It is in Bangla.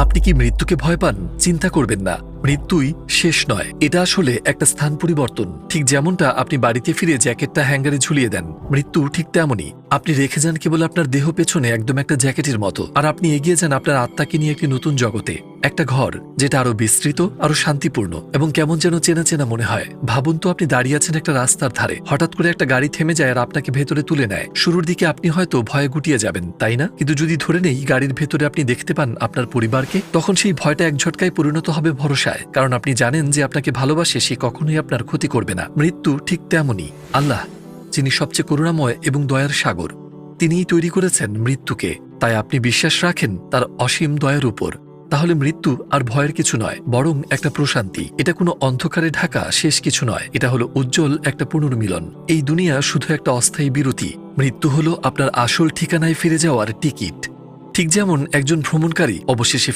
আপনি কি মৃত্যুকে ভয় পান? চিন্তা করবেন না, মৃত্যুই শেষ নয়। এটা আসলে একটা স্থান পরিবর্তন। ঠিক যেমনটা আপনি বাড়িতে ফিরে জ্যাকেটটা হ্যাঙ্গারে ঝুলিয়ে দেন, মৃত্যু ঠিক তেমনই। আপনি রেখে যান কেবল আপনার দেহ পেছনে একদম একটা জ্যাকেটের মতো, আর আপনি এগিয়ে যান আপনার আত্মাকে নিয়ে একটি নতুন জগতে, একটা ঘর যেটা আরো বিস্তৃত, আরো শান্তিপূর্ণ এবং কেমন যেন চেনা চেনা মনে হয়। ভাবুন তো, আপনি দাঁড়িয়ে আছেন একটা রাস্তার ধারে, হঠাৎ করে একটা গাড়ি থেমে যায় আর আপনাকে ভেতরে তুলে নেয়। শুরুর দিকে আপনি হয়তো ভয়ে গুটিয়ে যাবেন, তাই না? কিন্তু যদি ধরে নেই গাড়ির ভেতরে আপনি দেখতে পান আপনার পরিবারকে, তখন সেই ভয়টা এক ঝটকায় পরিণত হবে ভরসায়, কারণ আপনি জানেন যে আপনাকে ভালোবাসে, সে কখনোই আপনার ক্ষতি করবে না। মৃত্যু ঠিক তেমনই। আল্লাহ, যিনি সবচেয়ে করুণাময় এবং দয়ার সাগর, তিনিই তৈরি করেছেন মৃত্যুকে। তাই আপনি বিশ্বাস রাখেন তার অসীম দয়ার উপর। তাহলে মৃত্যু আর ভয়ের কিছু নয়, বরং একটা প্রশান্তি। এটা কোনো অন্ধকারে ঢাকা শেষ কিছু নয়, এটা হলো উজ্জ্বল একটা পুনর্মিলন। এই দুনিয়া শুধু একটা অস্থায়ী বিরতি, মৃত্যু হলো আপনার আসল ঠিকানায় ফিরে যাওয়ার টিকিট। ঠিক যেমন একজন ভ্রমণকারী অবশেষে